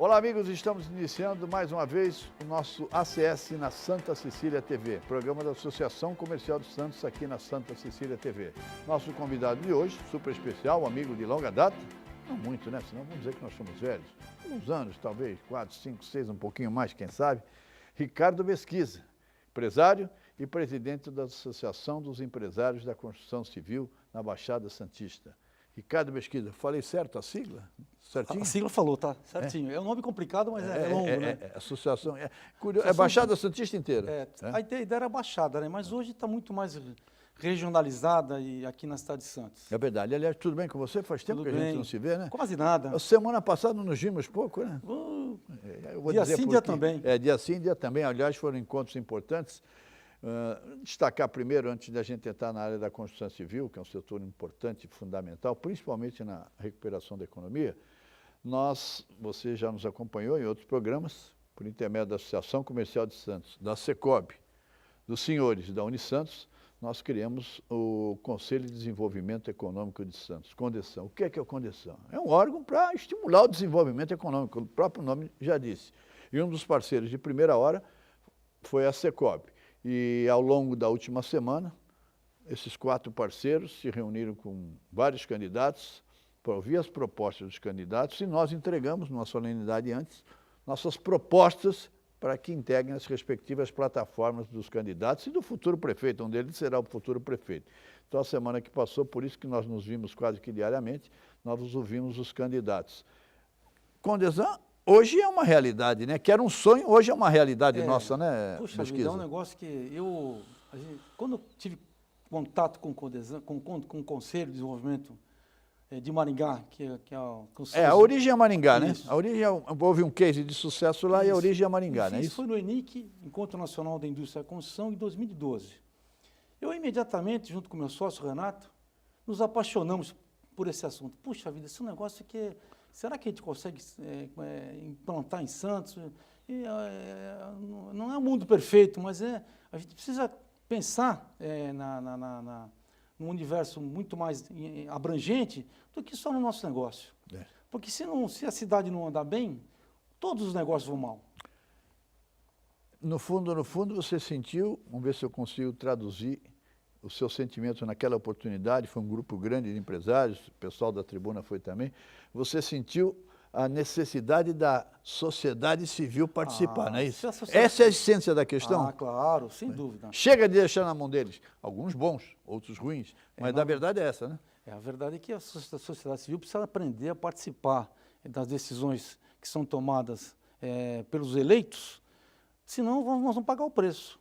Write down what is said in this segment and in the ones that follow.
Olá, amigos, estamos iniciando mais uma vez o nosso ACS na Santa Cecília TV, programa da Associação Comercial de Santos aqui na Santa Cecília TV. Nosso convidado de hoje, super especial, amigo de longa data, não muito, né? Senão vamos dizer que nós somos velhos, uns anos, talvez, 4, 5, 6, um pouquinho mais, quem sabe, Ricardo Mesquisa, empresário e presidente da Associação dos Empresários da Construção Civil na Baixada Santista. Ricardo Mesquisa, falei certo a sigla? Certinho? A sigla falou, tá certinho. É um nome complicado, mas é longo, né? Associação. É Baixada Santista inteira. A ideia era Baixada, né? Mas hoje está muito mais regionalizada e aqui na cidade de Santos. É verdade. Aliás, tudo bem com você? Faz tempo que a gente não se vê, né? Quase nada. Semana passada nos vimos pouco, né? Dia sim, dia também. Dia sim, dia também. Aliás, foram encontros importantes. Destacar primeiro, antes da gente entrar na área da construção civil, que é um setor importante e fundamental, principalmente na recuperação da economia, você já nos acompanhou em outros programas, por intermédio da Associação Comercial de Santos, da Secob, dos senhores da Unisantos, nós criamos o Conselho de Desenvolvimento Econômico de Santos, Condeção. O que é o Condeção? É um órgão para estimular o desenvolvimento econômico, o próprio nome já disse. E um dos parceiros de primeira hora foi a Secob. E ao longo da última semana, esses 4 parceiros se reuniram com vários candidatos para ouvir as propostas dos candidatos e nós entregamos, numa solenidade antes, nossas propostas para que integrem as respectivas plataformas dos candidatos e do futuro prefeito, um deles será o futuro prefeito. Então, a semana que passou, por isso que nós nos vimos quase que diariamente, nós ouvimos os candidatos. Condesan, hoje é uma realidade, né? Que era um sonho, hoje é uma realidade nossa, né? Puxa vida, é um negócio que quando eu tive contato com o Condesan, com o Conselho de Desenvolvimento de Maringá, que é a origem é Maringá, né? A origem houve um case de sucesso lá e a origem é Maringá, né? Isso foi no ENIC, Encontro Nacional da Indústria da Construção, em 2012. Eu imediatamente, junto com meu sócio Renato, nos apaixonamos por esse assunto. Puxa vida, esse é um negócio que será que a gente consegue implantar em Santos? Não é um mundo perfeito, mas a gente precisa pensar num universo muito mais abrangente do que só no nosso negócio. Porque se a cidade não andar bem, todos os negócios vão mal. No fundo, você sentiu, vamos ver se eu consigo traduzir o seu sentimento naquela oportunidade, foi um grupo grande de empresários, o pessoal da tribuna foi também, você sentiu a necessidade da sociedade civil participar, não é isso? Essa é a essência da questão? Claro, sem dúvida. Chega de deixar na mão deles, alguns bons, outros ruins, mas a verdade é essa, né? A verdade é que a sociedade civil precisa aprender a participar das decisões que são tomadas pelos eleitos, senão nós vamos pagar o preço.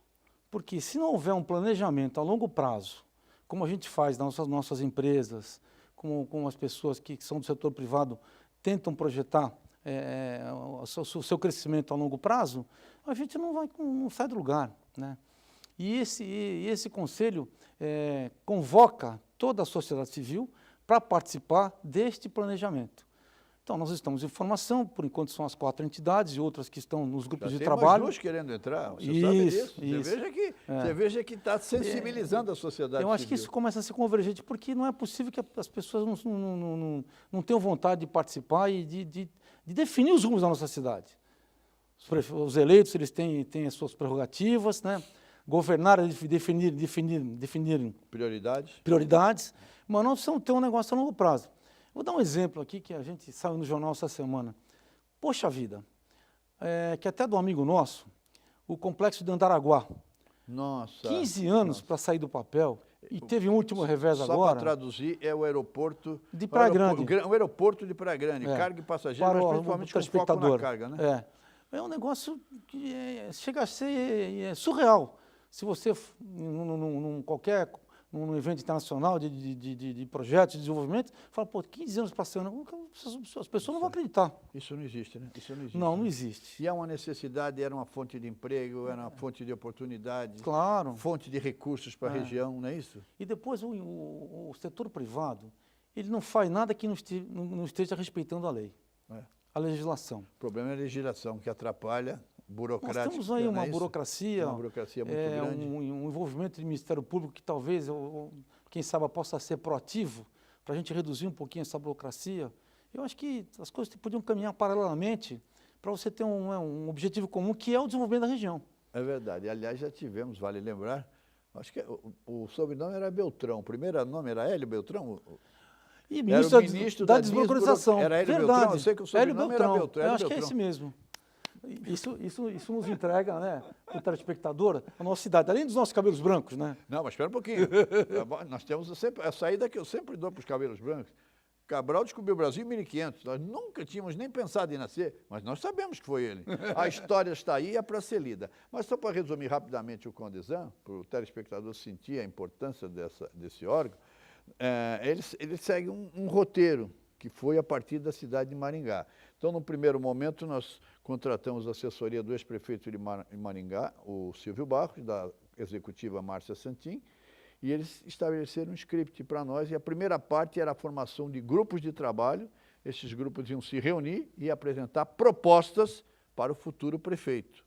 Porque se não houver um planejamento a longo prazo, como a gente faz nas nossas empresas, como as pessoas que são do setor privado tentam projetar o seu crescimento a longo prazo, a gente não sai do lugar, né? E esse conselho convoca toda a sociedade civil para participar deste planejamento. Então, nós estamos em formação, por enquanto são as 4 entidades e outras que estão nos grupos de trabalho. Mais 2 querendo entrar, você sabe disso. Você veja que está sensibilizando a sociedade civil. Eu acho que isso começa a ser convergente, porque não é possível que as pessoas não tenham vontade de participar e de definir os rumos da nossa cidade. Os eleitos, eles têm as suas prerrogativas, né? Governar é definir prioridades, mas nós precisamos ter um negócio a longo prazo. Vou dar um exemplo aqui que a gente saiu no jornal essa semana. Poxa vida, que até do amigo nosso, o complexo de Andaraguá. Nossa. 15 anos para sair do papel e teve um último revés agora. Só para traduzir, é o aeroporto de Praia Grande. O aeroporto de Praia Grande, carga e passageiro, mas principalmente com foco na carga, né? É um negócio que chega a ser surreal. Se você, num evento internacional de projetos de desenvolvimento, fala, 15 anos passando, as pessoas não vão acreditar. Isso não existe, né? Isso não existe. Não existe. E é uma necessidade, era uma fonte de emprego, era uma fonte de oportunidades, claro, fonte de recursos para a região, não é isso? E depois o setor privado, ele não faz nada que não esteja respeitando a lei, a legislação. O problema é a legislação, que atrapalha. Burocrática. Nós temos aí uma burocracia muito grande. Um envolvimento do Ministério Público que talvez, quem sabe, possa ser proativo para a gente reduzir um pouquinho essa burocracia. Eu acho que as coisas podiam caminhar paralelamente para você ter um objetivo comum, que é o desenvolvimento da região. É verdade. Aliás, já tivemos, vale lembrar, acho que o sobrenome era Beltrão, o primeiro nome era Hélio Beltrão? E Era o ministro da da desburocratização. Era Hélio Verdade. Beltrão, eu sei que o sobrenome era Beltrão. Eu acho que é esse mesmo. Isso nos entrega, né, o telespectador, a nossa cidade, além dos nossos cabelos brancos, né? Não, mas espera um pouquinho. Nós temos a saída que eu sempre dou para os cabelos brancos. Cabral descobriu o Brasil em 1500. Nós nunca tínhamos nem pensado em nascer, mas nós sabemos que foi ele. A história está aí, é para ser lida. Mas só para resumir rapidamente o Condesan, para o telespectador sentir a importância desse órgão, ele segue um roteiro que foi a partir da cidade de Maringá. Então, no primeiro momento, nós contratamos a assessoria do ex-prefeito de Maringá, o Silvio Barros, da executiva Márcia Santin, e eles estabeleceram um script para nós, e a primeira parte era a formação de grupos de trabalho. Esses grupos iam se reunir e apresentar propostas para o futuro prefeito.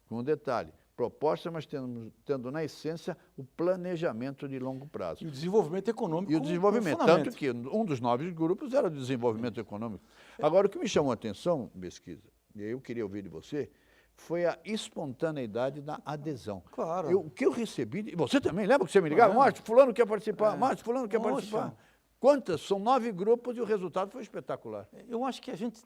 Com um detalhe, propostas, mas tendo na essência o planejamento de longo prazo. E o desenvolvimento econômico. E o desenvolvimento, tanto que um dos 9 grupos era o desenvolvimento econômico. Agora, o que me chamou a atenção, Mesquita, e aí eu queria ouvir de você, foi a espontaneidade da adesão. Claro. O que eu recebi, e você também, lembra que você me ligava? Márcio, fulano quer participar, Márcio, fulano quer participar. Quantas? São 9 grupos e o resultado foi espetacular. Eu acho que a gente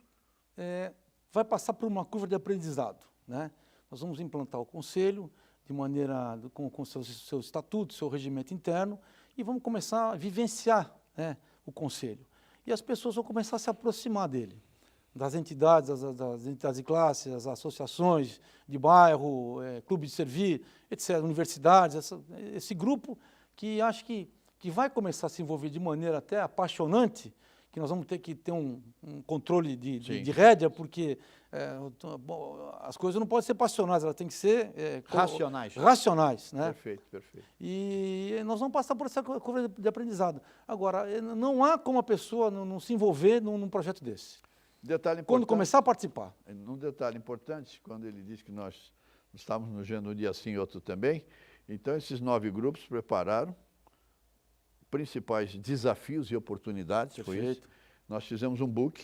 vai passar por uma curva de aprendizado, né? Nós vamos implantar o conselho de maneira com seu estatuto, seu regimento interno, e vamos começar a vivenciar, né, o conselho. E as pessoas vão começar a se aproximar dele, das entidades, das entidades de classe, as associações de bairro, clube de servir, etc., universidades, esse grupo que acho que vai começar a se envolver de maneira até apaixonante, que nós vamos ter que ter um controle de rédea, porque as coisas não podem ser passionais, elas têm que ser racionais, né? Perfeito, perfeito. E nós vamos passar por essa curva de aprendizado. Agora, não há como a pessoa não se envolver num projeto desse. Detalhe importante, quando começar a participar. Um detalhe importante, quando ele diz que nós estávamos nos vendo um dia sim e outro também, então esses 9 grupos prepararam principais desafios e oportunidades. Foi isso. Nós fizemos um book,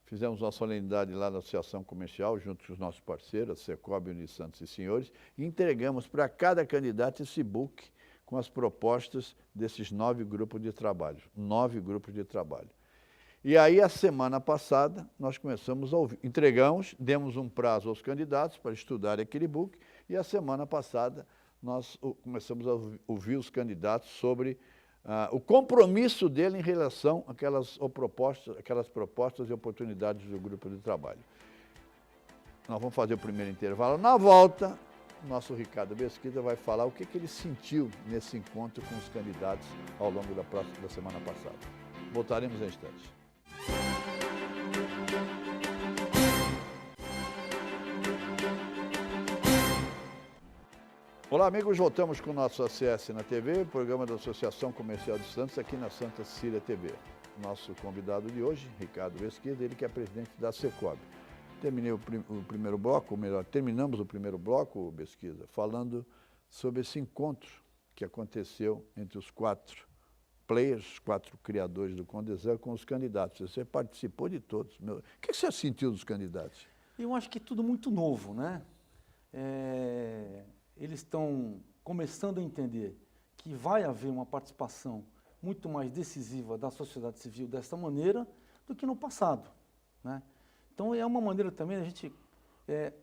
fizemos uma solenidade lá na Associação Comercial, junto com os nossos parceiros, Secob, Unisantos e Senhores, e entregamos para cada candidato esse book com as propostas desses 9 grupos de trabalho. 9 grupos de trabalho. E aí, a semana passada, nós começamos a ouvir, entregamos, demos um prazo aos candidatos para estudar aquele book, e a semana passada nós começamos a ouvir os candidatos sobre o compromisso dele em relação àquelas propostas e oportunidades do grupo de trabalho. Nós vamos fazer o primeiro intervalo. Na volta, nosso Ricardo Mesquita vai falar o que ele sentiu nesse encontro com os candidatos ao longo da semana passada. Voltaremos em instantes. Olá, amigos, voltamos com o nosso ACS na TV, programa da Associação Comercial de Santos, aqui na Santa Cecília TV. Nosso convidado de hoje, Ricardo Mesquita, ele que é presidente da Secob. Terminamos o primeiro bloco, Mesquita, falando sobre esse encontro que aconteceu entre os 4 players, 4 criadores do Condesan com os candidatos. Você participou de todos. O que você sentiu dos candidatos? Eu acho que é tudo muito novo, né? Eles estão começando a entender que vai haver uma participação muito mais decisiva da sociedade civil dessa maneira do que no passado, né? Então, é uma maneira também a gente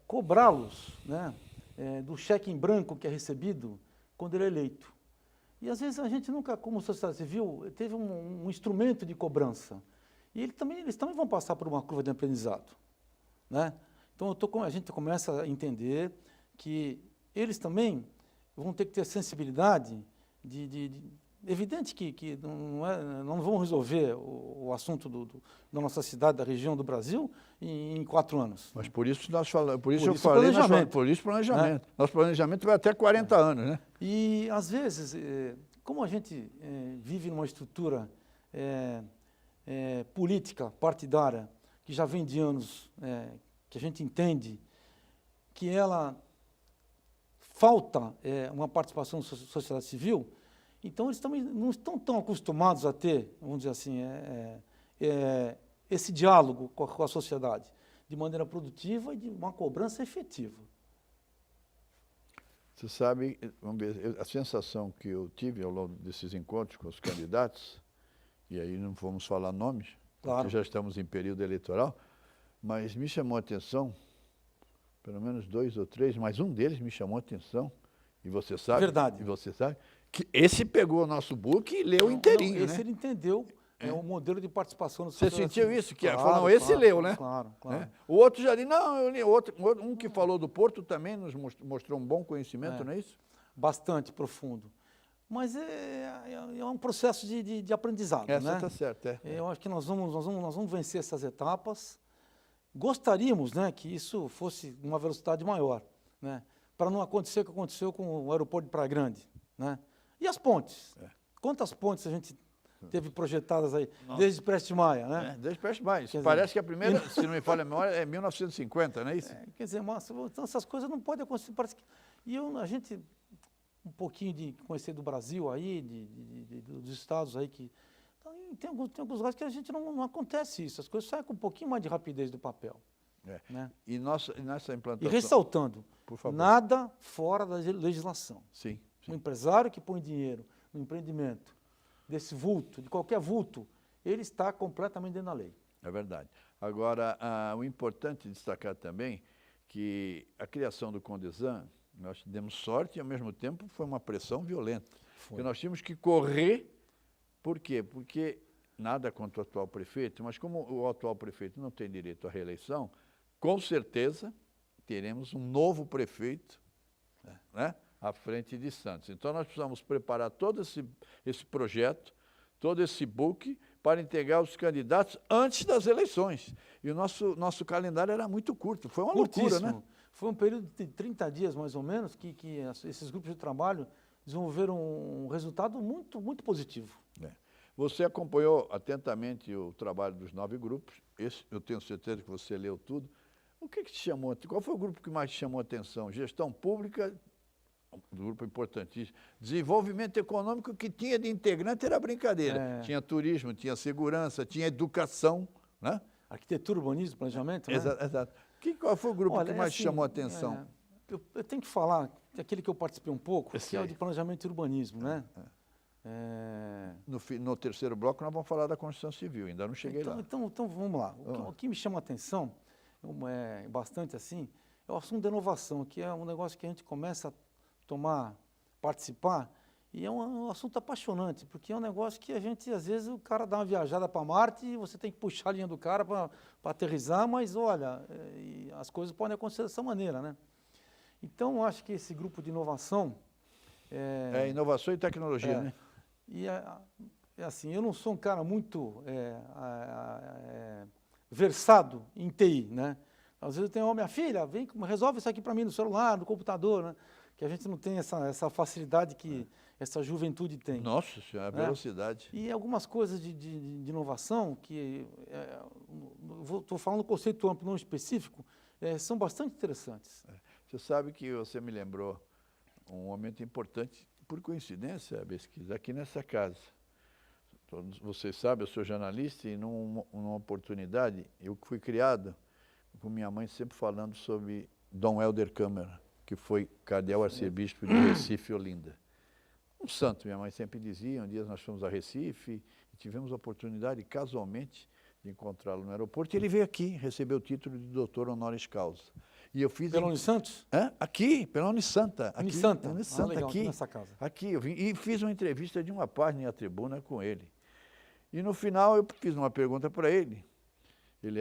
cobrá-los, né, do cheque em branco que é recebido quando ele é eleito. E, às vezes, a gente nunca, como sociedade civil, teve um instrumento de cobrança. E eles também vão passar por uma curva de aprendizado, né? Então, a gente começa a entender que eles também vão ter que ter sensibilidade evidente que não vão resolver o assunto da nossa cidade, da região do Brasil, em 4 anos. Mas por isso nós falamos, por isso planejamento. Né? Nosso planejamento vai até 40 anos, né? E, às vezes, como a gente vive numa estrutura política, partidária, que já vem de anos, que a gente entende que ela falta uma participação da sociedade civil, então eles também não estão tão acostumados a ter, vamos dizer assim, esse diálogo com a sociedade, de maneira produtiva e de uma cobrança efetiva. Você sabe, vamos ver, a sensação que eu tive ao longo desses encontros com os candidatos, e aí não vamos falar nomes, Claro. porque já estamos em período eleitoral, mas me chamou a atenção, pelo menos 2 ou 3, mas um deles me chamou a atenção, e você sabe, Verdade. e você sabe, que esse pegou o nosso book e leu inteirinho, Não, esse né? ele entendeu, o modelo de participação. Você sentiu isso? Que Claro, falou, não, esse claro, leu, né? Claro, claro. É. O outro já disse, não, eu li. Um que falou do Porto também nos mostrou um bom conhecimento, não é isso? Bastante profundo. Mas é um processo de aprendizado, Essa né? está certa. Eu acho que nós vamos vencer essas etapas. Gostaríamos, né, que isso fosse uma velocidade maior, né? Para não acontecer o que aconteceu com o aeroporto de Praia Grande, né? E as pontes? Quantas pontes a gente teve projetadas aí, desde Prestes Maia, né? Desde Prestes Maia. Quer Parece dizer, que a primeira, se não me falha a memória, é 1950, não é isso? Quer dizer, mas, então essas coisas não podem acontecer. Parece que, a gente, um pouquinho de conhecer do Brasil aí, dos estados aí, que tem alguns lugares que a gente não acontece isso, as coisas saem com um pouquinho mais de rapidez do papel. Né? E nessa implantação... E ressaltando, por favor. nada fora da legislação. Sim. Um empresário que põe dinheiro no empreendimento, desse vulto, de qualquer vulto, ele está completamente dentro da lei. É verdade. Agora, o importante destacar também que a criação do Condesan, nós demos sorte e, ao mesmo tempo, foi uma pressão violenta. Porque nós tínhamos que correr. Por quê? Porque nada contra o atual prefeito, mas como o atual prefeito não tem direito à reeleição, com certeza teremos um novo prefeito, né, à frente de Santos. Então, nós precisamos preparar todo esse projeto, todo esse book, para integrar os candidatos antes das eleições. E o nosso calendário era muito curto, foi uma loucura, né? Foi um período de 30 dias, mais ou menos, que esses grupos de trabalho desenvolveram um resultado muito, muito positivo. Você acompanhou atentamente o trabalho dos 9 grupos, eu tenho certeza que você leu tudo. O que te chamou? Qual foi o grupo que mais te chamou a atenção? Gestão pública, um grupo importantíssimo. Desenvolvimento econômico, que tinha de integrante era brincadeira. Tinha turismo, tinha segurança, tinha educação, né? Arquitetura, urbanismo, planejamento, né? Exato. Qual foi o grupo que mais te chamou a atenção? Eu tenho que falar, aquele que eu participei um pouco, que é o de planejamento e urbanismo, né? No terceiro bloco nós vamos falar da Constituição Civil, ainda não cheguei lá. Então vamos lá. O que me chama a atenção, bastante assim, é o assunto da inovação, que é um negócio que a gente começa a participar, e é um assunto apaixonante, porque é um negócio que a gente, às vezes, o cara dá uma viajada para Marte e você tem que puxar a linha do cara para aterrissar, mas olha, as coisas podem acontecer dessa maneira, né? Então, eu acho que esse grupo de inovação... inovação e tecnologia, né? E assim, eu não sou um cara muito versado em TI, né? Às vezes eu tenho, minha filha, vem, resolve isso aqui para mim no celular, no computador, né? Que a gente não tem essa facilidade que essa juventude tem. Nossa Senhora, a velocidade. E algumas coisas de inovação, que estou falando conceito amplo, não específico, são bastante interessantes. Você sabe que você me lembrou um momento importante, por coincidência, Besquisa, aqui nessa casa. Todos vocês sabem, eu sou jornalista e numa oportunidade, eu fui criado com minha mãe sempre falando sobre Dom Helder Câmara, que foi cardeal arcebispo de Recife e Olinda. Um santo, minha mãe sempre dizia. Um dia nós fomos a Recife e tivemos a oportunidade, casualmente, de encontrá-lo no aeroporto, e ele veio aqui, recebeu o título de doutor honoris causa. E eu fiz... Pela Unisantos? Aqui, pela Unisanta. Unisanta? Legal, aqui nessa casa. Aqui, eu vim e fiz uma entrevista de uma página em A Tribuna com ele. E no final eu fiz uma pergunta para ele. Ele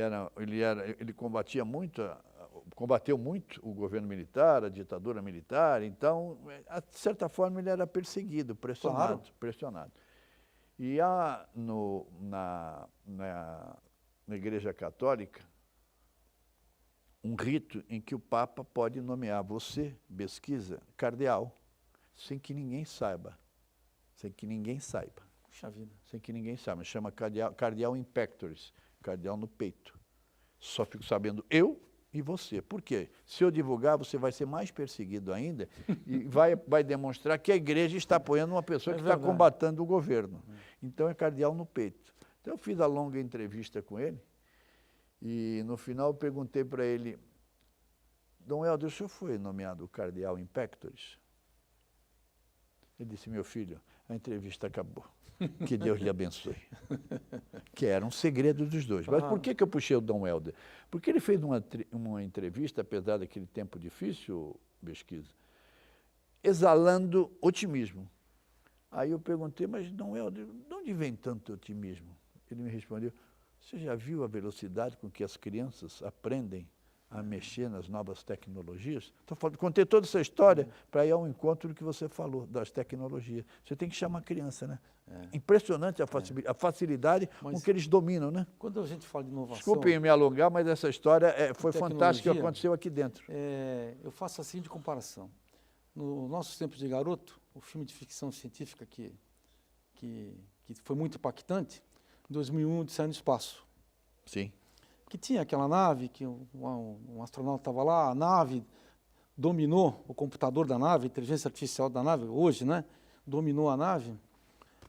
combateu muito o governo militar, a ditadura militar, então, de certa forma, ele era perseguido, pressionado. E na Igreja Católica, um rito em que o Papa pode nomear você, Besquisa, cardeal, sem que ninguém saiba. Puxa vida. Sem que ninguém saiba. Chama cardeal in pectoris, cardeal no peito. Só fico sabendo eu e você. Por quê? Se eu divulgar, você vai ser mais perseguido ainda e vai demonstrar que a igreja está apoiando uma pessoa que está combatendo o governo. Então, é cardeal no peito. Então, eu fiz a longa entrevista com ele E no final eu perguntei para ele, Dom Helder, o senhor foi nomeado cardeal in pectoris? Ele disse, meu filho, a entrevista acabou. Que Deus lhe abençoe. Que era um segredo dos dois. Mas por que eu puxei o Dom Helder? Porque ele fez uma entrevista, apesar daquele tempo difícil, Besquiza, exalando otimismo. Aí eu perguntei, mas Dom Helder, de onde vem tanto otimismo? Ele me respondeu, você já viu a velocidade com que as crianças aprendem a mexer nas novas tecnologias? Contei toda essa história para ir ao encontro do que você falou, das tecnologias. Você tem que chamar a criança, né? Impressionante a facilidade com que eles dominam, né? Quando a gente fala de inovação... Desculpem me alongar, mas essa história foi fantástica que aconteceu aqui dentro. Eu faço a seguinte comparação. No nossos tempos de garoto, o filme de ficção científica que foi muito impactante, em 2001, Odisseia no Espaço. Sim. Que tinha aquela nave, que um astronauta estava lá, a nave dominou o computador da nave, a inteligência artificial da nave, hoje, né? Dominou a nave.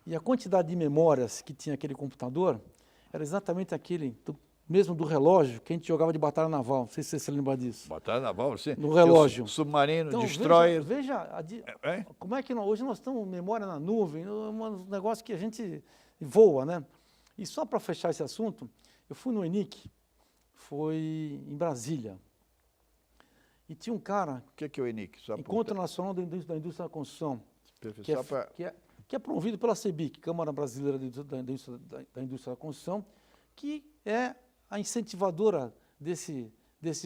E a quantidade de memórias que tinha aquele computador era exatamente aquele, mesmo do relógio, que a gente jogava de batalha naval. Não sei se você se lembra disso. Batalha naval, sim. No relógio. Submarino, então, destroyer. Veja como é que hoje nós estamos memória na nuvem, um negócio que a gente voa, né? E só para fechar esse assunto, eu fui no ENIC, foi em Brasília. E tinha um cara... O que é o ENIC? Encontro Nacional da Indústria da Construção, que é promovido pela CEBIC, Câmara Brasileira da Indústria da Construção, que é a incentivadora desse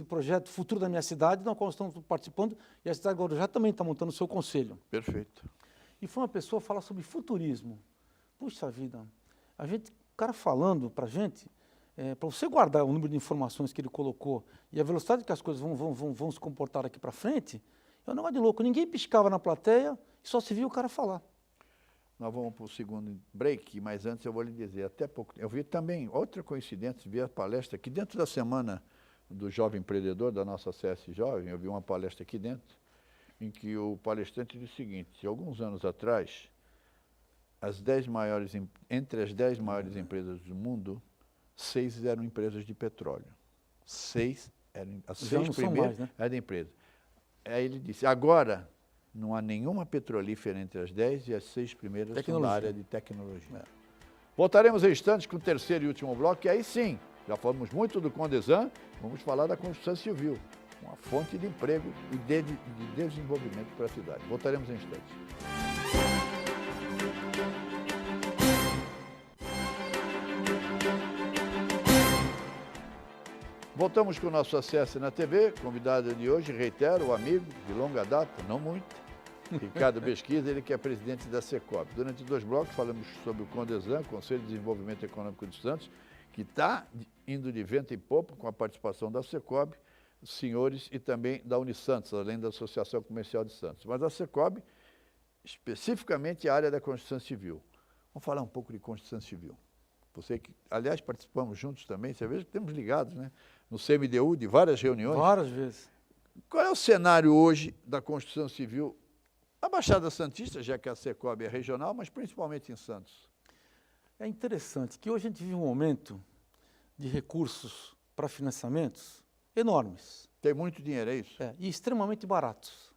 projeto Futuro da Minha Cidade, na qual estamos participando, e a cidade de Guarujá também está montando o seu conselho. Perfeito. E foi uma pessoa falar sobre futurismo. Puxa vida, o cara falando para a gente, para você guardar o número de informações que ele colocou e a velocidade que as coisas vão se comportar aqui para frente, é um negócio de louco. Ninguém piscava na plateia e só se via o cara falar. Nós vamos para o segundo break, mas antes eu vou lhe dizer, até pouco eu vi também outra coincidência, vi a palestra aqui dentro da semana do Jovem Empreendedor, da nossa CS Jovem, eu vi uma palestra aqui dentro, em que o palestrante disse o seguinte, alguns anos atrás, entre as 10 maiores empresas do mundo, 6 eram empresas de petróleo. As 6 primeiras eram de empresa. Aí ele disse, agora não há nenhuma petrolífera entre as 10 e as 6 primeiras são na área de tecnologia. Voltaremos em instantes com o terceiro e último bloco, e aí sim, já falamos muito do Condesan, vamos falar da construção civil, uma fonte de emprego e de desenvolvimento para a cidade. Voltaremos em instantes. Voltamos com o nosso Acesso na TV, convidado de hoje, reitero, o amigo de longa data, não muito, Ricardo Besquiza, ele que é presidente da Secob. Durante 2 blocos falamos sobre o Condesan, Conselho de Desenvolvimento Econômico de Santos, que está indo de vento em popa com a participação da Secob, senhores, e também da Unisantos, além da Associação Comercial de Santos. Mas a Secob, especificamente a área da construção civil. Vamos falar um pouco de construção civil. Você que, aliás, participamos juntos também, você veja que temos ligados, né? No CMDU, de várias reuniões. Várias vezes. Qual é o cenário hoje da construção civil? A Baixada Santista, já que a Secob é regional, mas principalmente em Santos. É interessante que hoje a gente vive um momento de recursos para financiamentos enormes. Tem muito dinheiro, é isso? E extremamente baratos,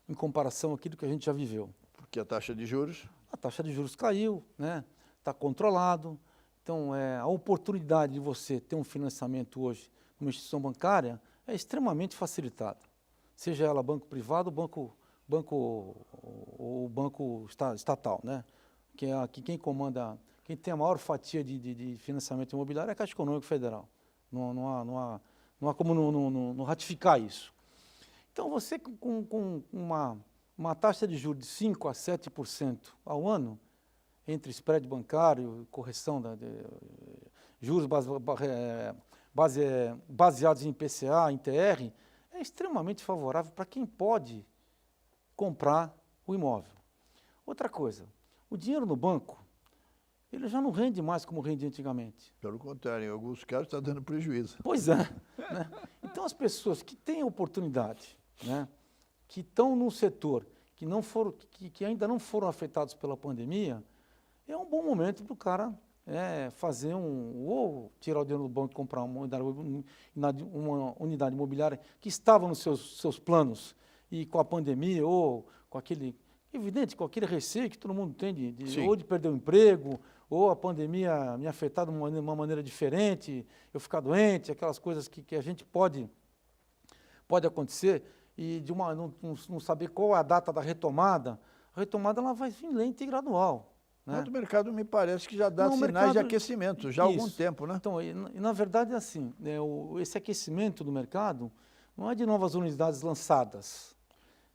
em comparação àquilo que a gente já viveu. Porque a taxa de juros? A taxa de juros caiu, né? Está controlado. Então, a oportunidade de você ter um financiamento hoje numa instituição bancária é extremamente facilitada. Seja ela banco privado ou banco estatal, né? Que quem comanda, quem tem a maior fatia de financiamento imobiliário é a Caixa Econômica Federal. Não há como não ratificar isso. Então, você com uma taxa de juros de 5% a 7% ao ano, entre spread bancário, correção juros baseados em IPCA, em TR, é extremamente favorável para quem pode comprar o imóvel. Outra coisa, o dinheiro no banco, ele já não rende mais como rendia antigamente. Pelo contrário, em alguns casos está dando prejuízo. Pois é. Né? Então, as pessoas que têm oportunidade, né, que estão num setor que ainda não foram afetados pela pandemia, é um bom momento para o cara fazer ou tirar o dinheiro do banco e comprar uma unidade imobiliária que estava nos seus planos e com a pandemia ou com aquele, evidente, com aquele receio que todo mundo tem ou de perder o emprego, ou a pandemia me afetar de uma maneira diferente, eu ficar doente, aquelas coisas que a gente pode acontecer, e não saber qual é a data da retomada. A retomada ela vai vir lenta e gradual. Né? Mas o mercado me parece que já dá sinais de aquecimento, já há algum tempo, né? Então, na verdade é assim, esse aquecimento do mercado não é de novas unidades lançadas.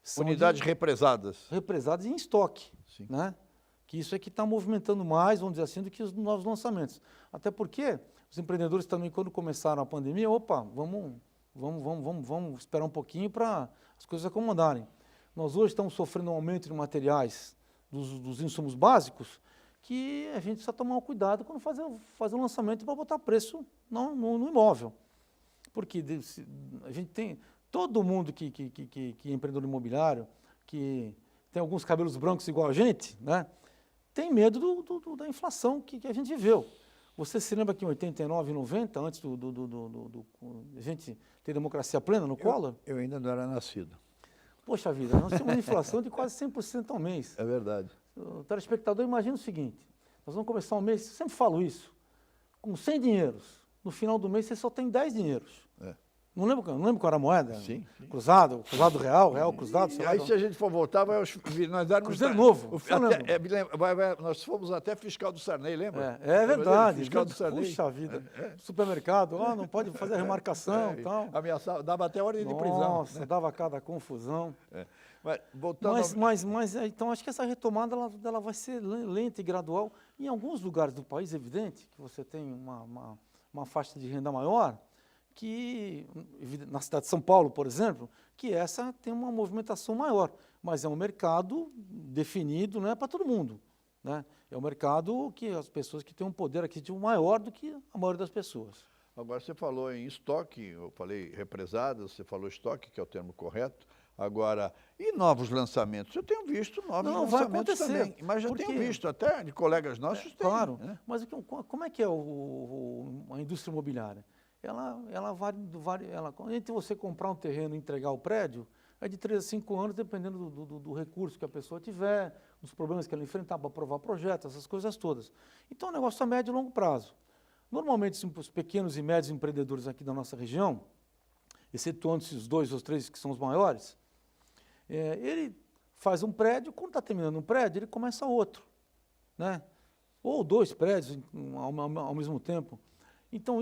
São unidades represadas. Represadas em estoque, Sim. Né? Que isso é que está movimentando mais, vamos dizer assim, do que os novos lançamentos. Até porque os empreendedores também, quando começaram a pandemia, vamos esperar um pouquinho para as coisas acomodarem. Nós hoje estamos sofrendo um aumento de materiais, dos insumos básicos, que a gente precisa tomar um cuidado quando fazer o lançamento para botar preço no imóvel. Porque a gente tem, todo mundo que é empreendedor imobiliário, que tem alguns cabelos brancos igual a gente, né, tem medo da inflação que a gente viveu. Você se lembra que em 89, 90, antes a gente ter democracia plena no Collor? Eu ainda não era nascido. Poxa vida, nós tínhamos uma inflação de quase 100% ao mês. É verdade. O telespectador imagina o seguinte, nós vamos começar um mês, eu sempre falo isso, com 100 dinheiros. No final do mês você só tem 10 dinheiros. Não lembro qual era a moeda? Sim. Cruzado real cruzado. E aí, se a gente for voltar, nós darmos... Cruzeiro Novo. Nós fomos até fiscal do Sarney, lembra? É verdade. Fiscal do Sarney. Puxa vida. Supermercado, não pode fazer a remarcação e tal. Ameaçava, dava até ordem de prisão. Nossa, dava cada confusão. Mas, voltando então, acho que essa retomada ela vai ser lenta e gradual. Em alguns lugares do país, é evidente que você tem uma faixa de renda maior, que na cidade de São Paulo, por exemplo, que essa tem uma movimentação maior, mas é um mercado definido, não é para todo mundo, né? É um mercado que as pessoas que têm um poder aquisitivo maior do que a maioria das pessoas. Agora, você falou em estoque, eu falei represado, você falou estoque, que é o termo correto. Agora, e novos lançamentos? Eu tenho visto novos lançamentos também, mas já tenho visto, até de colegas nossos. Claro, né? Mas como é que é a indústria imobiliária? Ela varia, entre você comprar um terreno e entregar o prédio, é de 3 a 5 anos, dependendo do recurso que a pessoa tiver, dos problemas que ela enfrentar para aprovar projetos, essas coisas todas. Então, é um negócio a médio e longo prazo. Normalmente, os pequenos e médios empreendedores aqui da nossa região, excetuando esses 2 ou 3 que são os maiores, ele faz um prédio, quando está terminando um prédio, ele começa outro, né? Ou 2 prédios ao mesmo tempo. Então,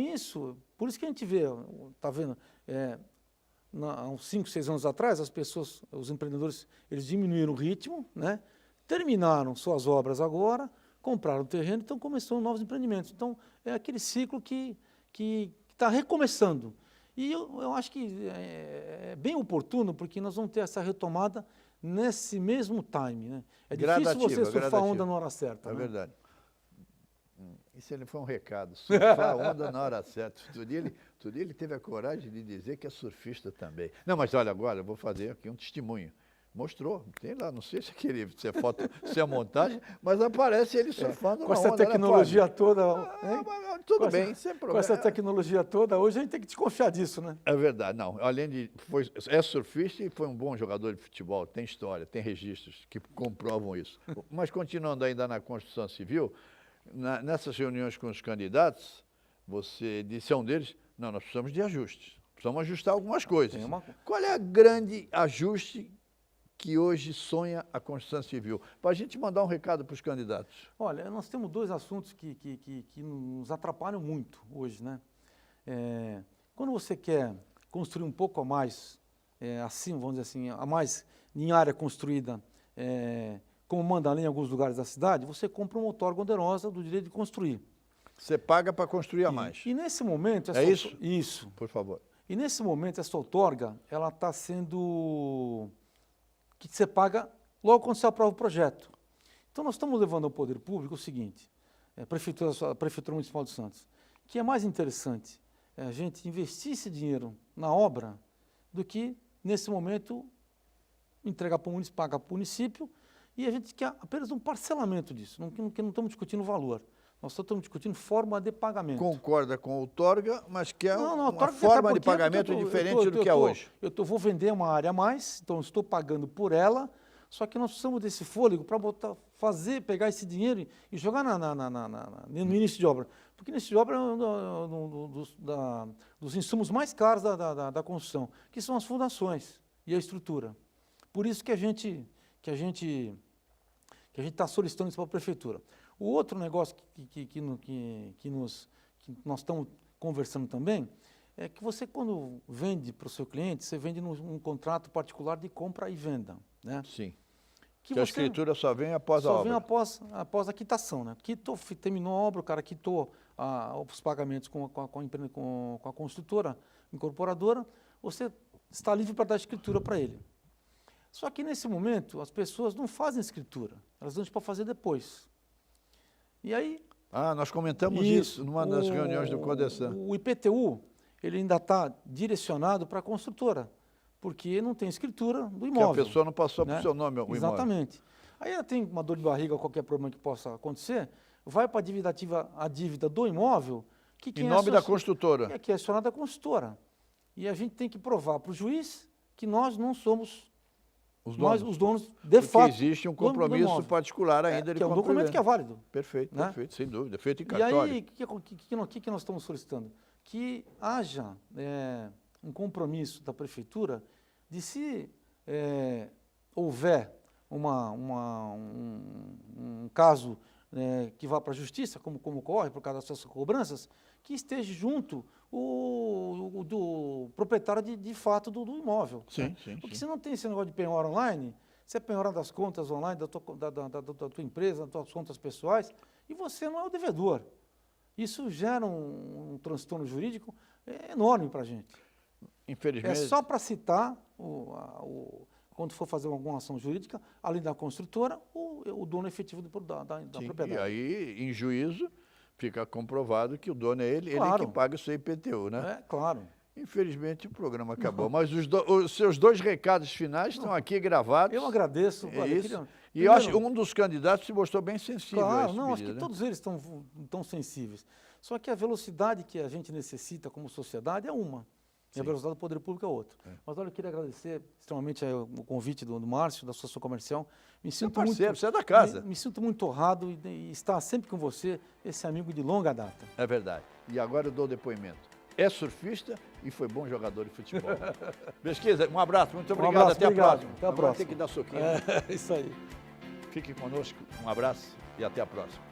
por isso que a gente vê, está vendo, há uns 5, 6 anos atrás, os empreendedores, eles diminuíram o ritmo, né? Terminaram suas obras agora, compraram o terreno, então começaram novos empreendimentos. Então, é aquele ciclo que está recomeçando. E eu acho que é bem oportuno, porque nós vamos ter essa retomada nesse mesmo time, né? É difícil você surfar a onda na hora certa. É né? Verdade. Isso ele foi um recado, surfar a onda na hora certa. Outro dia ele teve a coragem de dizer que é surfista também. Não, mas olha, agora eu vou fazer aqui um testemunho. Mostrou, tem lá, não sei se é foto, se é montagem, mas aparece ele surfando com essa tecnologia toda. Tudo bem, sem problema. Com essa tecnologia toda, hoje a gente tem que desconfiar disso, né? É verdade, não. Além de. É surfista e foi um bom jogador de futebol, tem história, tem registros que comprovam isso. Mas continuando ainda na construção civil, nessas reuniões com os candidatos, você disse a um deles, não, nós precisamos de ajustes, precisamos ajustar algumas coisas. Qual é o grande ajuste que hoje sonha a construção civil? Para a gente mandar um recado para os candidatos. Olha, nós temos 2 assuntos que nos atrapalham muito hoje, né? Quando você quer construir um pouco a mais, assim, vamos dizer assim, a mais em área construída, como manda a lei em alguns lugares da cidade, você compra uma outorga onerosa do direito de construir. Você paga para construir a mais. E nesse momento... isso? Isso. Por favor. E nesse momento, essa outorga, ela está sendo... que você paga logo quando você aprova o projeto. Então, nós estamos levando ao poder público o seguinte, a Prefeitura Municipal de Santos, que é mais interessante a gente investir esse dinheiro na obra do que, nesse momento, entregar para o município, pagar para o município, e a gente quer apenas um parcelamento disso, não estamos discutindo o valor. Nós estamos discutindo forma de pagamento. Concorda com a outorga, mas quer uma outorga forma até de pagamento porque diferente do que é hoje. Vou vender uma área a mais, então estou pagando por ela, só que nós precisamos desse fôlego para pegar esse dinheiro e jogar no início de obra. Porque início de obra é um dos insumos mais caros da construção, que são as fundações e a estrutura. Por isso que a gente está solicitando isso para a prefeitura. O outro negócio que nós estamos conversando também é que você, quando vende para o seu cliente, você vende num contrato particular de compra e venda. Né? Sim. Que a escritura só vem após a obra. Só vem após a quitação. Né? Terminou a obra, o cara quitou os pagamentos com a construtora, incorporadora, você está livre para dar a escritura para ele. Só que, nesse momento, as pessoas não fazem escritura, elas deixam para fazer depois. E aí... nós comentamos isso numa das reuniões do Codesan. O IPTU, ele ainda está direcionado para a construtora, porque não tem escritura do imóvel. Que a pessoa não passou para o seu nome o imóvel. Exatamente. Aí ela tem uma dor de barriga, qualquer problema que possa acontecer, vai para a dívida ativa, a dívida do imóvel, em nome da construtora. Que é acionada a construtora. E a gente tem que provar para o juiz que nós não somos os donos de fato. Porque existe um compromisso particular ainda de que é um documento que é válido. Perfeito, né? Perfeito, sem dúvida, feito em cartório. E aí, o que nós estamos solicitando? Que haja um compromisso da prefeitura de, se houver um caso que vá para a justiça, como ocorre por causa das suas cobranças, que esteja junto do proprietário de fato do imóvel. Sim, né? sim. Porque se não tem esse negócio de penhora online, você é penhorar das contas online da tua empresa, das tuas contas pessoais, e você não é o devedor. Isso gera um transtorno jurídico enorme para a gente. Infelizmente. É só para citar, quando for fazer alguma ação jurídica, além da construtora, o dono efetivo da propriedade. E aí, em juízo, fica comprovado que o dono é ele, claro. Ele que paga o seu IPTU, né? Claro. Infelizmente, o programa acabou. Mas os seus dois recados finais estão aqui gravados. Eu agradeço. E eu acho que um dos candidatos se mostrou bem sensível a esse acho que todos eles estão sensíveis. Só que a velocidade que a gente necessita como sociedade é uma. E a velocidade do poder público é outra. Mas olha, eu queria agradecer extremamente o convite do Márcio, da Associação Comercial. Me sinto parceiro, você é da casa. Me sinto muito honrado e estar sempre com você, esse amigo de longa data. É verdade. E agora eu dou depoimento. É surfista e foi bom jogador de futebol. Pesquisa, um abraço, muito obrigado. Até a próxima. Até a próxima. Tem que dar soquinho. Isso aí. Fique conosco, um abraço e até a próxima.